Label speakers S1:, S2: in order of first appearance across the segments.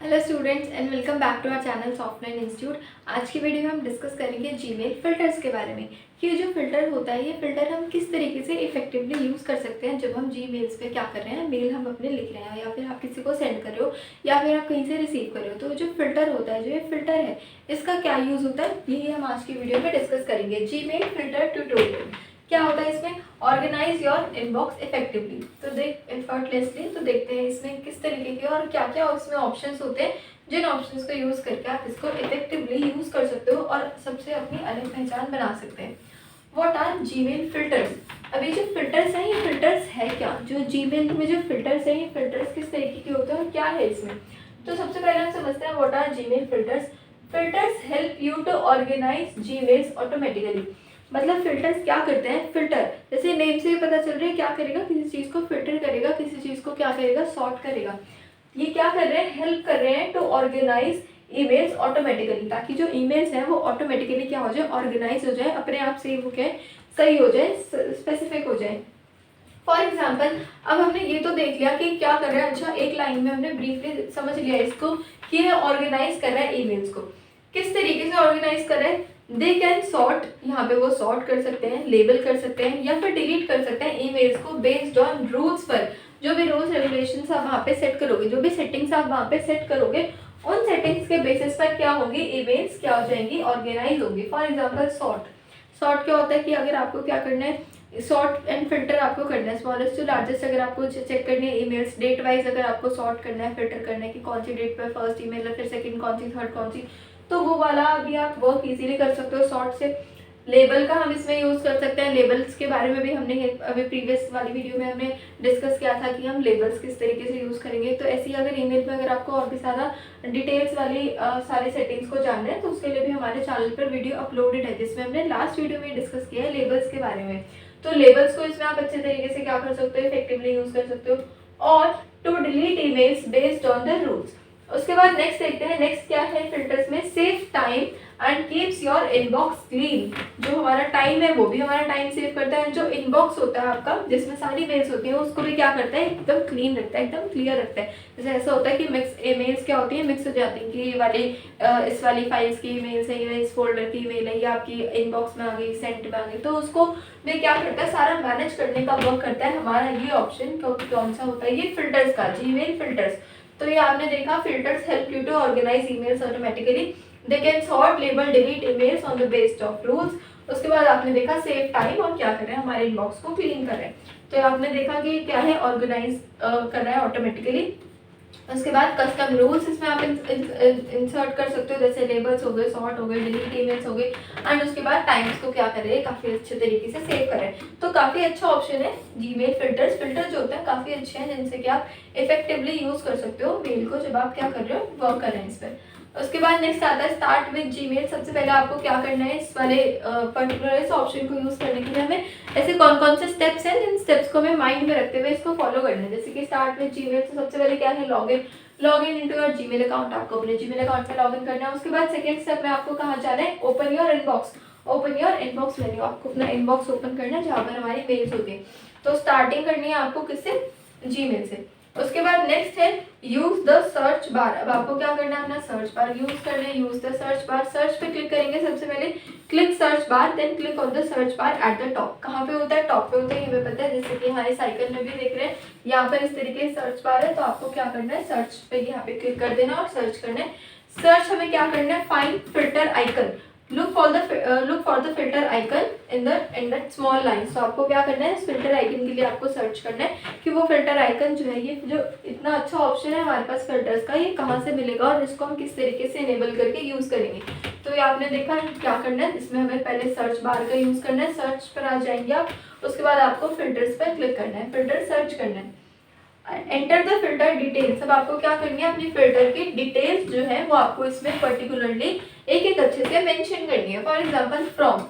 S1: Hello students and welcome back to our channel softline institute. आज की video में हम डिस्कस करेंगे जीमेल फ़िल्टर्स के बारे में कि जो फ़िल्टर होता है ये फ़िल्टर हम किस तरीके से इफेक्टिवली यूज़ कर सकते हैं जब हम जीमेल्स पे क्या कर रहे हैं, मेल हम अपने लिख रहे हैं या फिर आप किसी को सेंड कर रहे हो या फिर आप कहीं से रिसीव कर रहे हो। तो जो फ़िल्टर होता है, जो ये फ़िल्टर है, इसका क्या यूज़ होता है, यही हम आज की वीडियो में डिस्कस करेंगे। जीमेल फ़िल्टर ट्यूटोरियल क्या होता है इसमें, ऑर्गेनाइज योर इनबॉक्स इफेक्टिवली। तो देख एफर्टलेसली, तो देखते हैं इसमें किस तरीके के और क्या क्या इसमें ऑप्शंस होते हैं जिन ऑप्शंस को यूज़ करके आप इसको इफेक्टिवली यूज़ कर सकते हो और सबसे अपनी अलग पहचान बना सकते हैं। What are Gmail filters. अभी जो फिल्टर्स हैं ये फिल्टर्स है क्या, जो जीमेल में जो फिल्टर्स हैं ये फिल्टर्स किस तरीके के होते हैं और क्या है इसमें। तो सबसे पहले हम समझते हैं what are Gmail filters. Filters help you to organise Gmails automatically. मतलब फिल्टर्स क्या करते हैं, फिल्टर जैसे नेम से ही पता चल रहा है क्या करेगा, किसी चीज़ को फिल्टर करेगा, किसी चीज़ को क्या करेगा, सॉर्ट करेगा। ये क्या कर रहे हैं, हेल्प कर रहे हैं टू ऑर्गेनाइज ईमेल्स ऑटोमेटिकली, ताकि जो ईमेल्स हैं वो ऑटोमेटिकली क्या हो जाए, ऑर्गेनाइज हो जाए, अपने आप से वो क्या सही हो जाए, स्पेसिफिक हो जाए। फॉर एग्जाम्पल अब हमने ये तो देख लिया कि क्या कर रहा है, अच्छा एक लाइन में हमने ब्रीफली समझ लिया इसको कि ये ऑर्गेनाइज कर रहा है ईमेल्स को। किस तरीके से ऑर्गेनाइज कर रहा है, दे कैन सॉर्ट, यहाँ पे वो सॉर्ट कर सकते हैं, लेबल कर सकते हैं या फिर डिलीट कर सकते हैं ईमेल्स को बेस्ड ऑन रूल्स पर। जो भी रूल्स रेगुलेशंस आप वहाँ पे सेट करोगे, जो भी सेटिंग्स आप वहाँ पे सेट करोगे, उन सेटिंग्स के बेसिस पर क्या होंगी, ईमेल्स क्या हो जाएंगी, ऑर्गेनाइज होंगी। फॉर एग्जाम्पल सॉर्ट, सॉर्ट क्या होता है कि अगर आपको क्या करना है, सॉर्ट एंड फिल्टर आपको करना है, स्मॉलेस्ट टू लार्जेस्ट अगर आपको चेक करनी है ईमेल्स, डेट वाइज अगर आपको सॉर्ट करना है, फिल्टर करना है कि कौन सी डेट पर फर्स्ट ईमेल है, फिर सेकंड कौन सी, थर्ड कौन सी, तो वो वाला भी आप वर्क इजीली कर सकते हो सॉर्ट से। लेबल का हम इसमें यूज़ कर सकते हैं, लेबल्स के बारे में भी हमने अभी प्रीवियस वाली वीडियो में हमने डिस्कस किया था कि हम लेबल्स किस तरीके से यूज़ करेंगे। तो ऐसी अगर ईमेल में अगर आपको और भी ज़्यादा डिटेल्स वाली सारे सेटिंग्स को जानना है तो उसके लिए भी हमारे चैनल पर वीडियो अपलोडेड है, जिसमें हमने लास्ट वीडियो में डिस्कस किया है लेबल्स के बारे में। तो लेबल्स को इसमें आप अच्छे तरीके से क्या कर सकते हो, इफेक्टिवली यूज़ कर सकते हो। और to delete emails based on the rules. उसके बाद नेक्स्ट देखते हैं, नेक्स्ट क्या है फिल्टर्स में, save time and keeps your inbox clean. जो हमारा टाइम है वो भी हमारा टाइम सेव करता है, जो इनबॉक्स होता है आपका जिसमें सारी मेल्स होती हैं उसको भी क्या करता है, एकदम क्लीन रखता है, एकदम क्लियर रखता है। जैसे ऐसा होता है कि मिक्स मेल्स क्या होती है, मिक्स हो जाती है कि ये वाली इस वाली फाइल्स की मेल्स है, ये इस फोल्डर की मेल है, ये आपकी इनबॉक्स में आ गई, सेंट में आ गई, तो उसको वे क्या करता है, सारा मैनेज करने का वर्क करता है हमारा ये ऑप्शन। कौन सा होता है, ये फिल्टर्स का, जीमेल फिल्टर्स। तो ये आपने देखा, filters help you to organise emails automatically, they can sort, label, delete emails on the based of rules. उसके बाद आपने देखा सेव टाइम, और क्या कर रहे हैं, हमारे इनबॉक्स को क्लीन कर रहे हैं। तो आपने देखा कि क्या है, ऑर्गेनाइज कर रहा है ऑटोमेटिकली। उसके बाद कस्टम रूल्स इसमें आप इंसर्ट कर सकते हो, जैसे लेबल्स हो गए, सॉर्ट हो गए, डिलीट ईमेल्स हो गए, एंड उसके बाद टाइम्स को क्या कर रहे हैं, काफ़ी अच्छे तरीके से सेव कर रहे हैं। तो काफ़ी अच्छा ऑप्शन है जीमेल फिल्टर्स। फिल्टर जो होते हैं काफ़ी अच्छे हैं जिनसे कि आप इफेक्टिवली यूज़ कर सकते हो मेल को जब आप क्या कर रहे हो, वर्क कर रहे हैं इस पर। उसके बाद नेक्स्ट आता है स्टार्ट विद जीमेल। सबसे पहले आपको क्या करना है, इस वाले पर्टिकुलर इस ऑप्शन को यूज़ करने के लिए हमें ऐसे कौन कौन से स्टेप्स हैं, जिन स्टेप्स को हमें माइंड में रखते हुए इसको फॉलो करना है। जैसे कि स्टार्ट विद जीमेल, तो सबसे पहले क्या है, log in into your Gmail account. आपको अपने जीमेल अकाउंट में लॉग इन करना है। उसके बाद सेकंड स्टेप में आपको कहाँ जाना है, open your inbox. Open your inbox menu, आपको अपना इनबॉक्स ओपन करना है जहाँ पर हमारी मेल्स होती है। तो स्टार्टिंग करनी है आपको किससे, जीमेल से। उसके बाद नेक्स्ट है यूज द सर्च बार। अब आपको क्या करना है, अपना सर्च बार यूज करना है, use the search bar. Search पे क्लिक करेंगे सबसे पहले, click search bar, then click on the search bar at the top. कहाँ पे होता है, टॉप पे होता है, हमें पता है, जैसे कि हमारे साइकिल में भी देख रहे हैं यहाँ पर इस तरीके से सर्च बार है। तो आपको क्या करना है, सर्च पे यहाँ पे क्लिक कर देना और सर्च करना है। सर्च हमें क्या करना है, find filter icon, look for the filter icon in that small line। तो आपको क्या करना है, इस फिल्टर आइकन के लिए आपको सर्च करना है कि वो फिल्टर आइकन जो है, ये जो इतना अच्छा ऑप्शन है हमारे पास फिल्टर्स का, ये कहाँ से मिलेगा और इसको हम किस तरीके से इनेबल करके यूज़ करेंगे। तो ये आपने देखा क्या करना है, इसमें हमें पहले सर्च बार का यूज़ करना है। सर्च पर आ जाएंगे आप, उसके बाद आपको फिल्टर्स पर क्लिक करना है, फिल्टर सर्च करना है। Enter the filter details. अब आपको क्या करनी है, अपनी फिल्टर की डिटेल्स जो है वो आपको इसमें पर्टिकुलरली एक एक अच्छे से मेंशन करनी है। फॉर एग्जांपल फ्रॉम,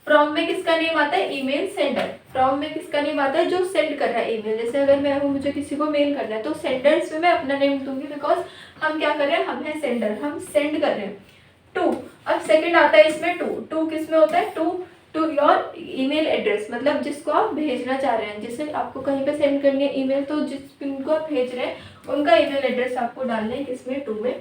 S1: फ्रॉम में किसका नेम आता है, ईमेल सेंडर। फ्रॉम में किसका नेम आता है, जो सेंड कर रहा है ईमेल। जैसे अगर मैं हूँ, मुझे किसी को मेल करना है तो सेंडर्स में मैं अपना नेम दूंगी, बिकॉज हम क्या कर रहे हैं, हम है सेंडर, हम सेंड कर रहे हैं। टू, अब सेकंड आता है इसमें टू। टू किस में होता है, to to your email address, मतलब जिसको आप भेजना चाह रहे हैं, जिसे आपको कहीं पे सेंड करनी है ईमेल, तो जिनको आप भेज रहे हैं उनका ईमेल एड्रेस आपको डालना है किसमें, टू में।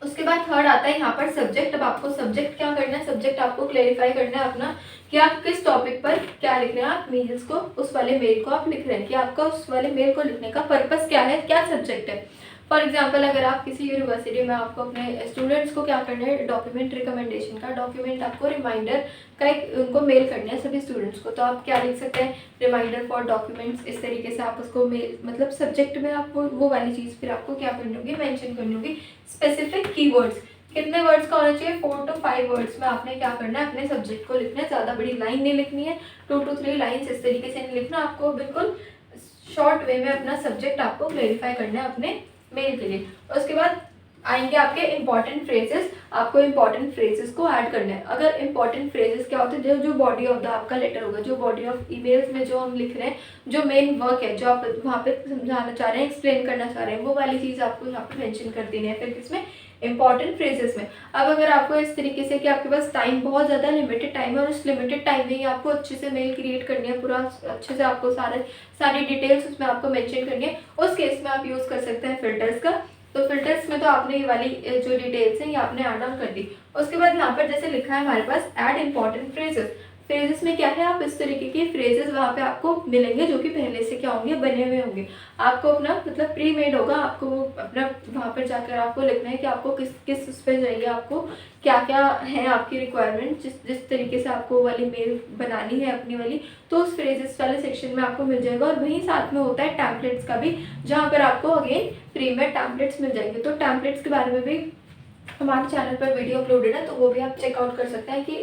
S1: उसके बाद थर्ड आता है यहाँ पर सब्जेक्ट। अब आपको सब्जेक्ट क्या करना है, सब्जेक्ट आपको क्लेरिफाई करना है अपना कि आप किस टॉपिक पर क्या लिख रहे हैं, आप मेल्स को, उस वाले मेल को आप लिख रहे हैं कि आपका उस वाले मेल को लिखने का पर्पस क्या है, क्या सब्जेक्ट है। फॉर एग्जाम्पल अगर आप किसी यूनिवर्सिटी में आपको अपने स्टूडेंट्स को क्या करना है, डॉक्यूमेंट रिकमेंडेशन का, डॉक्यूमेंट आपको रिमाइंडर का एक उनको मेल करना है सभी स्टूडेंट्स को, तो आप क्या लिख सकते हैं, रिमाइंडर फॉर डॉक्यूमेंट्स। इस तरीके से आप उसको मेल, मतलब सब्जेक्ट में आप वो वाली चीज़ फिर आपको क्या करनी होगी, मेंशन करनी होगी। स्पेसिफिक कीवर्ड्स, कितने वर्ड्स का होना चाहिए, 4 to 5 वर्ड्स में आपने क्या करना है, अपने सब्जेक्ट को लिखना है। ज़्यादा बड़ी लाइन नहीं लिखनी है, 2 to 3 लाइन्स इस तरीके से नहीं लिखना, आपको बिल्कुल शॉर्ट वे में अपना सब्जेक्ट आपको क्लेरिफाई करना है अपने मेल के लिए। उसके बाद आएंगे आपके इंपॉर्टेंट फ्रेजेस, आपको इंपॉर्टेंट फ्रेजेस को ऐड करना है। अगर इंपॉर्टेंट फ्रेजेस क्या होते हैं, जो बॉडी ऑफ द आपका लेटर होगा, जो बॉडी ऑफ ईमेल्स में जो हम लिख रहे हैं, जो मेन वर्क है, जो आप वहाँ पे समझाना चाह रहे हैं, एक्सप्लेन करना चाह रहे हैं, वो वाली चीज़ आपको यहाँ पे मेंशन कर देनी है, फिर किसमें, इंपॉर्टेंट फ्रेजेस में। अब अगर आपको इस तरीके से कि आपके पास टाइम बहुत ज़्यादा लिमिटेड टाइम है और उस लिमिटेड टाइम में ही आपको अच्छे से मेल क्रिएट करनी है, पूरा अच्छे से आपको सारी डिटेल्स उसमें आपको मेंशन करनी है, उस केस में आप यूज़ कर सकते हैं फिल्टर्स का। तो फिल्टर्स में तो आपने ये वाली जो डिटेल्स हैं ये आपने ऐड ऑन कर दी। उसके बाद यहाँ पर जैसे लिखा है हमारे पास ऐड इंपॉर्टेंट फ्रेजेस, फ्रेजेस में क्या है, आप इस तरीके के फ्रेजेस वहाँ पे आपको मिलेंगे जो कि पहले से क्या होंगे, बने हुए होंगे। आपको अपना मतलब प्री मेड होगा, आपको अपना वहाँ पर जाकर आपको लिखना है कि आपको किस उस पर जाइए, आपको क्या क्या है आपकी रिक्वायरमेंट, जिस तरीके से आपको वाली मेल बनानी है अपनी वाली, तो उस फ्रेजेस वाले सेक्शन में आपको मिल जाएगा। और वहीं साथ में होता है टैम्पलेट्स का भी, जहाँ पर आपको अगेन फ्री में टैम्पलेट्स मिल जाएंगे। तो टैम्पलेट्स के बारे में भी हमारे चैनल पर वीडियो अपलोडेड है, तो वो भी आप चेकआउट कर सकते हैं कि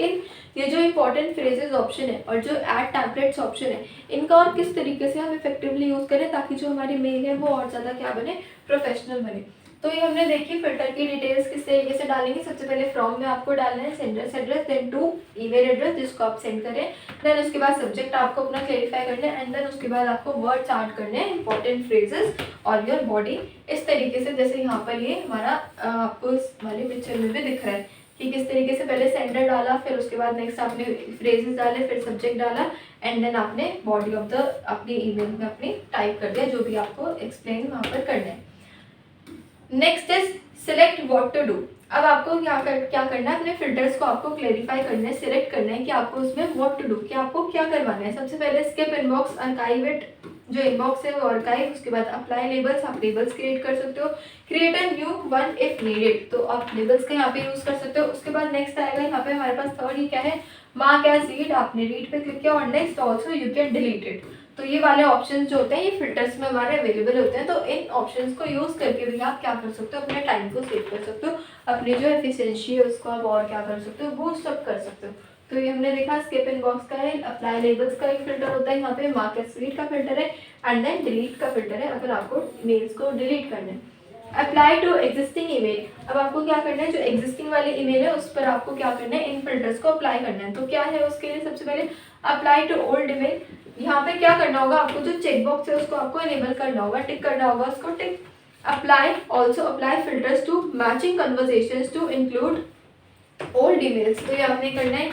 S1: ये जो इंपॉर्टेंट फ्रेजेस ऑप्शन है और जो ऐड टैम्पलेट्स ऑप्शन है, इनका और किस तरीके से हम इफेक्टिवली यूज़ करें ताकि जो हमारी मेल है वो और ज़्यादा क्या बने, प्रोफेशनल बने। तो ये हमने देखी फिल्टर की डिटेल्स किस तरीके से डालेंगे। सबसे पहले फ्रॉम में आपको डालना है sender's address, then to email address जिसको आप सेंड करें, देन उसके बाद सब्जेक्ट आपको अपना क्लेरिफाई करना है, एंड देन उसके बाद आपको वर्ड्स ऐड करने हैं, इंपॉर्टेंट फ्रेजेस और योर बॉडी। इस तरीके से जैसे यहाँ पर ये हमारा आपको इस वाले पिक्चर में भी दिख रहा है कि किस तरीके से पहले सेंडर डाला, फिर उसके बाद नेक्स्ट आपने फ्रेजेस डाले, फिर सब्जेक्ट डाला, एंड देन आपने बॉडी ऑफ द अपनी ईमेल में अपनी टाइप कर दिया जो भी आपको एक्सप्लेन वहाँ पर करना है। Next is select what to do. अब आपको क्या करना है, अपने फिल्टर्स को आपको क्लेरिफाई करना है, सिलेक्ट करना है कि आपको उसमें व्हाट टू डू, कि आपको क्या करवाना है। सबसे पहले स्किप इनबॉक्स, आर्काइव इट, जो इनबॉक्स है वो आर्काइव। उसके बाद अप्लाई लेबल्स, आप लेबल्स क्रिएट कर सकते हो, create a new one if needed, तो आप लेबल्स का यहाँ पे यूज कर सकते हो। उसके बाद नेक्स्ट आएगा यहाँ पे हमारे पास थर्ड, ही क्या है, मार्क एज रीड, आपने रीड पे क्लिक किया, और next also you can delete it. तो ये वाले ऑप्शंस जो होते हैं ये फिल्टर्स में हमारे अवेलेबल होते हैं, तो इन ऑप्शंस को यूज करके भी आप क्या कर सकते हो, अपने टाइम को सेव कर सकते हो, अपनी जो एफिशिएंसी है उसको आप और क्या कर सकते हो, बूस्ट अप कर सकते हो। तो ये हमने देखा स्किप इनबॉक्स का है, अप्लाई लेबल्स का एक फिल्टर होता है, यहाँ पे मार्क एज रीड का फिल्टर है, एंड देन डिलीट का फिल्टर है अगर आपको मेल्स को डिलीट करना है। अप्लाई टू एग्जिस्टिंग ईमेल, अब आपको क्या करना है, जो एग्जिस्टिंग वाली ईमेल है उस पर आपको क्या करना है, इन फिल्टर्स को अप्लाई करना है। तो क्या है उसके लिए, सबसे पहले अप्लाई टू ओल्ड ईमेल, यहाँ पे क्या करना होगा, आपको जो चेकबॉक्स है उसको आपको इनेबल करना होगा, टिक करना होगा उसको, tick. Apply also apply filters to matching conversations to include old emails, तो ये आपने करना है।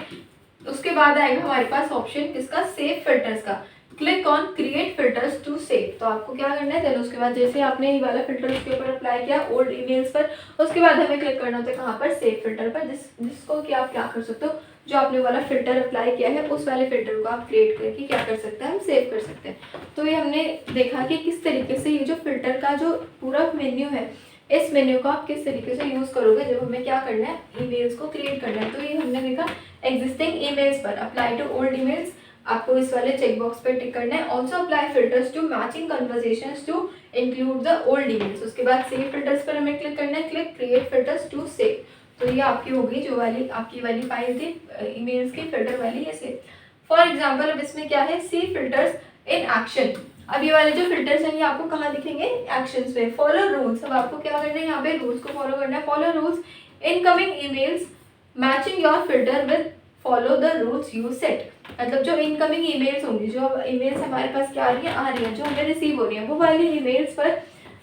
S1: उसके बाद आएगा हमारे पास ऑप्शन किसका, सेव फिल्टर्स का, click on create filters to save, तो आपको क्या करना है, देन उसके बाद जैसे आपने ये वाला फिल्टर उसके ऊपर अप्लाई किया ओल्ड ईमेल्स पर, उसके बाद हमें क्लिक करना होता है कहाँ पर, सेव फिल्टर पर, जिसको कि आप क्या कर सकते हो, जो आपने वाला फिल्टर अप्लाई किया है उस वाले फिल्टर को आप क्रिएट करके क्या कर सकते हैं, हम सेव कर सकते हैं। तो ये हमने देखा कि किस तरीके से ये जो फिल्टर का जो पूरा मेन्यू है, इस मेन्यू को आप किस तरीके से यूज़ करोगे जब हमें क्या करना है, ईमेल्स को क्रिएट करना है। तो ये हमने देखा एग्जिस्टिंग ईमेल्स पर अप्लाई टू ओल्ड ईमेल्स, आपको इस वाले चेकबॉक्स पर टिक करना है। Also apply filters to matching conversations to include the old emails, उसके बाद सेव फिल्टर्स पर हमें क्लिक करना है, click create filters to save. तो ये आपकी हो गई जो वाली आपकी वाली फाइल थी ईमेल्स की फिल्टर वाली, ये सेव। फॉर एग्जाम्पल अब इसमें क्या है, सी फिल्टर्स इन एक्शन। अब ये वाले जो फिल्टर्स हैं ये आपको कहाँ दिखेंगे, एक्शंस पे। फॉलो रूल्स, अब आपको क्या करना है, यहाँ पे रूल्स को फॉलो करना है। Follow rules, incoming emails matching your filter with follow the rules you set, मतलब जो इनकमिंग ईमेल्स होंगी, जो ईमेल्स हमारे पास क्या आ रही है, जो हमें रिसीव हो रही है, वो वाली ईमेल्स पर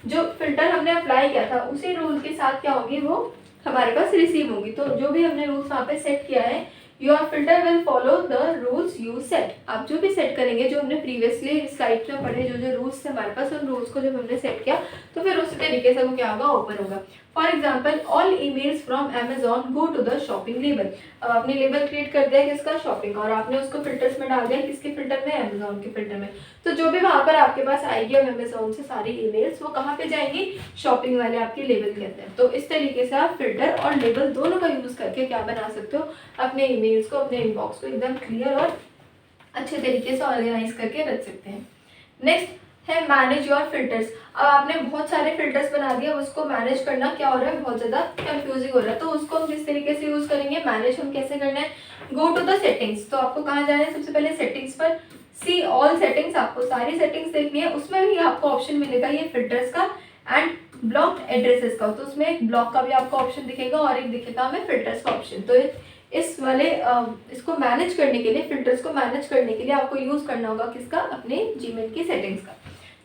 S1: जो फिल्टर हमने अप्लाई किया था उसी रूल के साथ क्या होगी, वो हमारे पास रिसीव होगी। तो जो भी हमने रूल्स वहाँ पे सेट किया है your filter will follow the rules you set. आप जो भी सेट करेंगे, जो हमने प्रीवियसली स्लाइड में पढ़े जो रूल्स थे हमारे पास, उन रूल्स को जब हमने सेट किया तो फिर उसी तरीके से वो क्या होगा, ओपन होगा। For example, all emails from Amazon go to the shopping label. अब आपने लेबल क्रिएट कर दिया किसका, शॉपिंग, और आपने उसको फिल्टर्स में डाल दिया किसके फिल्टर में, अमेजॉन के फिल्टर में। तो जो भी वहां पर आपके पास आएगी अमेजॉन से सारी ईमेल्स, वो कहाँ पे जाएंगी, शॉपिंग वाले आपके लेबल के अंदर। तो इस तरीके से आप फिल्टर और लेबल दोनों का यूज करके क्या बना सकते हो, अपने ईमेल्स को, अपने इनबॉक्स को एकदम क्लियर और अच्छे तरीके से ऑर्गेनाइज करके रख सकते हैं। नेक्स्ट है मैनेज योर फिल्टर्स। अब आपने बहुत सारे फिल्टर्स बना दिए, उसको मैनेज करना क्या हो रहा है, बहुत ज़्यादा कंफ्यूजिंग हो रहा है। तो उसको हम जिस तरीके से यूज़ करेंगे, मैनेज हम कैसे करना है, गो टू द सेटिंग्स। तो आपको कहाँ जाना है, सबसे पहले सेटिंग्स पर, सी ऑल सेटिंग्स, आपको सारी सेटिंग्स देखनी है। उसमें भी आपको ऑप्शन मिलेगा ये फिल्टर्स का एंड ब्लॉक एड्रेसेस का। तो उसमें एक ब्लॉक का भी आपको ऑप्शन दिखेगा और एक दिखेगा हमें फिल्टर्स का ऑप्शन। तो इस वाले इसको मैनेज करने के लिए, फिल्टर्स को मैनेज करने के लिए आपको यूज करना होगा किसका, अपने जीमेल की सेटिंग्स का।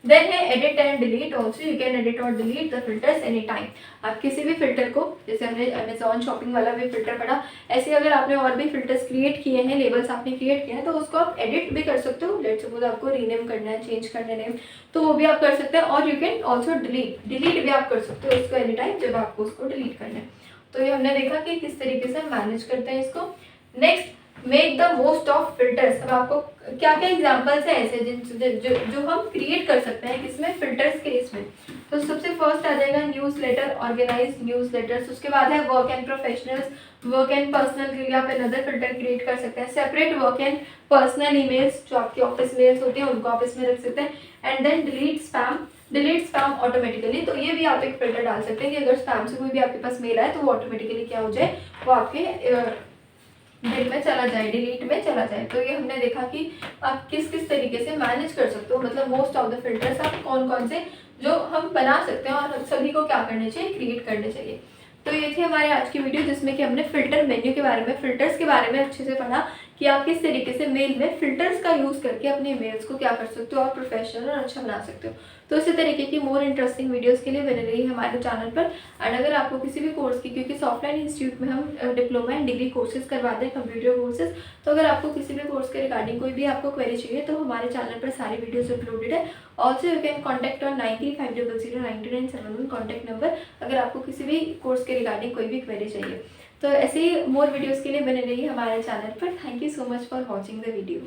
S1: देन है edit and delete. Also you can edit और delete the filters any time. आप किसी भी फिल्टर को, जैसे हमने अमेजॉन शॉपिंग वाला भी फिल्टर पढ़ा, ऐसे अगर आपने और भी फिल्टर्स क्रिएट किए हैं, लेबल्स आपने क्रिएट किए हैं, तो उसको आप एडिट भी कर सकते हो। लेट्स सपोज आपको रीनेम करना है, चेंज करना है नेम, तो वो भी आप कर सकते हैं। और यू कैन ऑल्सो डिलीट भी आप कर सकते हो उसको एनी टाइम जब आपको उसको डिलीट करना है। तो ये हमने देखा कि किस तरीके से मैनेज करते हैं इसको। Next, make the most of filters. अब आपको क्या क्या एग्जांपल्स है ऐसे जो हम क्रिएट कर सकते हैं किसमें, फिल्टर्स के इसमें। तो सबसे फर्स्ट आ जाएगा newsletter, organise newsletters. उसके बाद है work and professionals, work and personal के लिए आप अनदर फिल्टर क्रिएट कर सकते हैं। Separate work and personal emails, जो आपकी ऑफिस मेल्स होती हैं उनको आप इसमें रख सकते हैं। And then delete spam automatically. तो ये भी आप एक फिल्टर डाल सकते हैं कि अगर स्पैम से कोई भी आपके पास मेल आए तो वो ऑटोमेटिकली क्या हो जाए, वो आपके डिलीट में चला जाए, डिलीट में चला जाए। तो ये हमने देखा कि आप किस किस तरीके से मैनेज कर सकते हो, मतलब मोस्ट ऑफ द फिल्टर्स आप कौन कौन से जो हम बना सकते हैं और सभी को क्या करने चाहिए, क्रिएट करने चाहिए। तो ये थी हमारे आज की वीडियो जिसमें कि हमने फिल्टर मेन्यू के बारे में, फिल्टर्स के बारे में अच्छे से पढ़ा कि आप किस तरीके से मेल में फिल्टर्स का यूज़ करके अपने मेल्स को क्या कर सकते हो और प्रोफेशनल और अच्छा बना सकते हो। तो इसी तरीके की मोर इंटरेस्टिंग वीडियोस के लिए बने रहिए हमारे चैनल पर। एंड अगर आपको किसी भी कोर्स की, क्योंकि सॉफ्टलाइन इंस्टीट्यूट में हम डिप्लोमा एंड डिग्री कोर्सेज करवाते हैं, कंप्यूटर कोर्सेज, तो अगर आपको किसी भी कोर्स के रिगार्डिंग कोई भी आपको क्वेरी चाहिए तो हमारे चैनल पर सारी वीडियोज अपलोडेड है। Also you can contact on 95009971 contact number, अगर आपको किसी भी कोर्स के रिगार्डिंग कोई भी क्वेरी चाहिए। तो ऐसे ही मोर वीडियोज़ के लिए बने रहिए हमारे चैनल पर। Thank you so much for watching the video.